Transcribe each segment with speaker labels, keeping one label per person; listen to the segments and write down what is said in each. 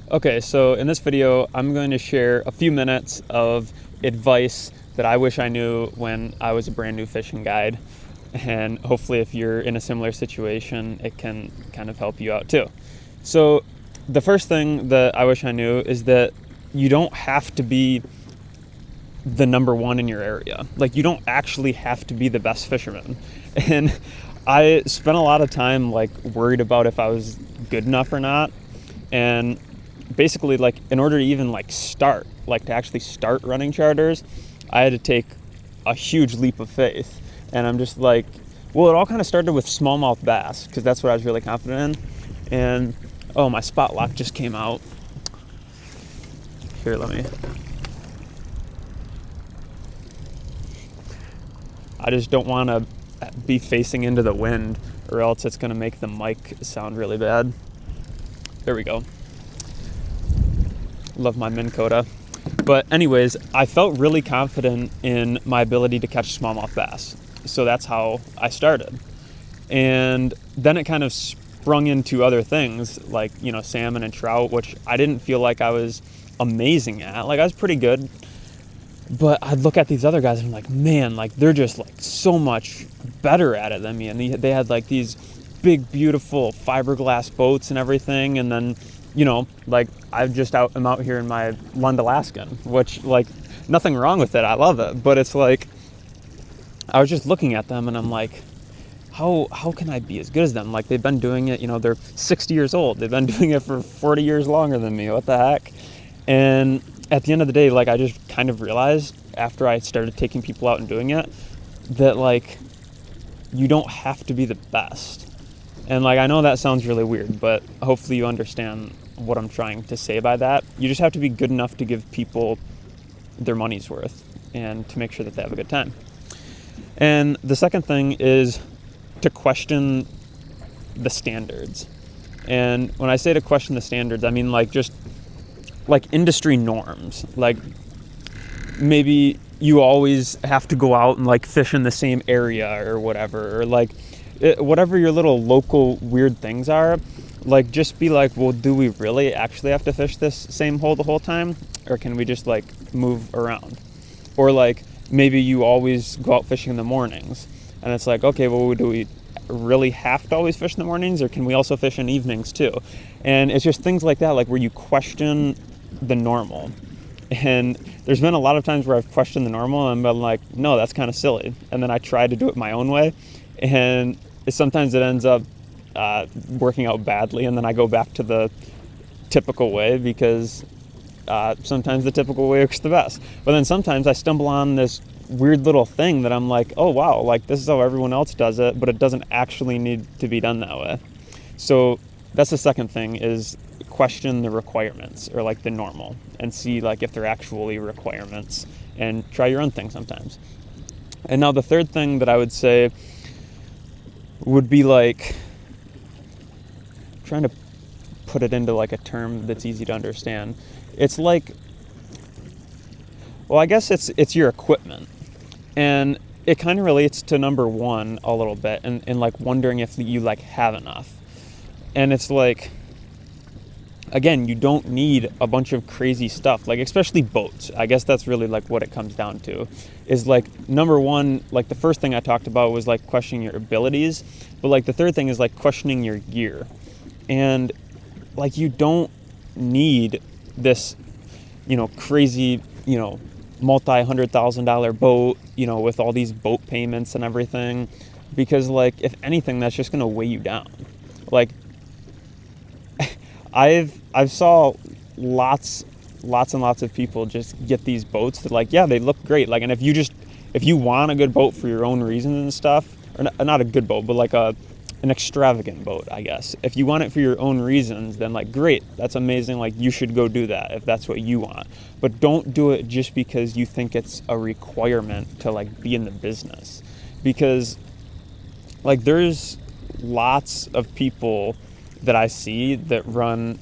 Speaker 1: Okay, so in this video, I'm going to share a few minutes of advice that I wish I knew when I was a brand new fishing guide. And hopefully, if you're in a similar situation, it can kind of help you out too. So, the first thing that I wish I knew is that you don't have to be the number one in your area. Like, you don't actually have to be the best fisherman. And I spent a lot of time like worried about if I was good enough or not. And basically, like, in order to even like start, like to actually start running charters, I had to take a huge leap of faith. And I'm just like, well, it all kind of started with smallmouth bass because that's what I was really confident in. And oh, my spot lock just came out. Here, let me. I just don't want to be facing into the wind, or else it's going to make the mic sound really bad. There we go. Love my Minn Kota. But anyways, I felt really confident in my ability to catch smallmouth bass. So that's how I started. And then it kind of sprung into other things like, salmon and trout, which I didn't feel like I was amazing at. Like, I was pretty good. But I'd look at these other guys and I'm like, man, like they're just like so much better at it than me. And they had like these big, beautiful fiberglass boats and everything. And then, like I'm out here in my Lund Alaskan, which like nothing wrong with it. I love it. But it's like, I was just looking at them and I'm like, how can I be as good as them? Like they've been doing it, they're 60 years old. They've been doing it for 40 years longer than me. What the heck? And at the end of the day, like I just kind of realized after I started taking people out and doing it that like you don't have to be the best. And like I know that sounds really weird, but hopefully you understand what I'm trying to say by that. You just have to be good enough to give people their money's worth and to make sure that they have a good time. And the second thing is to question the standards. And when I say to question the standards, I mean like just like industry norms. Like maybe you always have to go out and like fish in the same area or whatever, or like whatever your little local weird things are. Like just be like, well, do we really actually have to fish this same hole the whole time, or can we just like move around? Or like maybe you always go out fishing in the mornings and it's like, okay, well, do we really have to always fish in the mornings, or can we also fish in evenings too? And it's just things like that, like where you question the normal. And there's been a lot of times where I've questioned the normal and been like, no, that's kind of silly. And then I try to do it my own way. And sometimes it ends up working out badly. And then I go back to the typical way because sometimes the typical way works the best. But then sometimes I stumble on this weird little thing that I'm like, oh, wow, like this is how everyone else does it, but it doesn't actually need to be done that way. So that's the second thing, is question the requirements, or like the normal, and see like if they're actually requirements, and try your own thing sometimes. And now the third thing that I would say would be like trying to put it into like a term that's easy to understand. It's like, well, I guess it's your equipment, and it kind of relates to number one a little bit, and like wondering if you like have enough. And it's like, again, you don't need a bunch of crazy stuff, like especially boats. I guess that's really like what it comes down to, is like number one, like the first thing I talked about was like questioning your abilities, but like the third thing is like questioning your gear. And like you don't need this, crazy, multi-$100,000 boat, with all these boat payments and everything, because like if anything, that's just going to weigh you down. Like I've saw lots and lots of people just get these boats that like, yeah, they look great. Like, and if you want a good boat for your own reasons and stuff, or not a good boat, but like an extravagant boat, I guess. If you want it for your own reasons, then like, great, that's amazing. Like you should go do that if that's what you want, but don't do it just because you think it's a requirement to like be in the business. Because like there's lots of people that I see that run,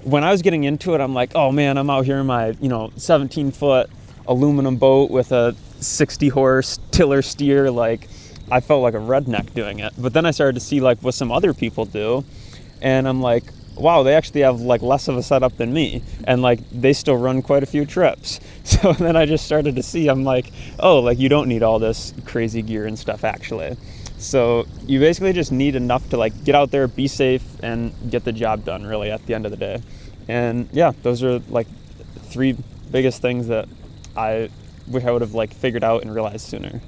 Speaker 1: when I was getting into it, I'm like, oh man, I'm out here in my, 17-foot aluminum boat with a 60 horse tiller steer. Like I felt like a redneck doing it. But then I started to see like what some other people do, and I'm like, wow, they actually have like less of a setup than me, and like they still run quite a few trips. So then I just started to see, I'm like, oh, like you don't need all this crazy gear and stuff actually. So you basically just need enough to like get out there, be safe, and get the job done really at the end of the day. And yeah, those are like 3 biggest things that I wish I would have like figured out and realized sooner.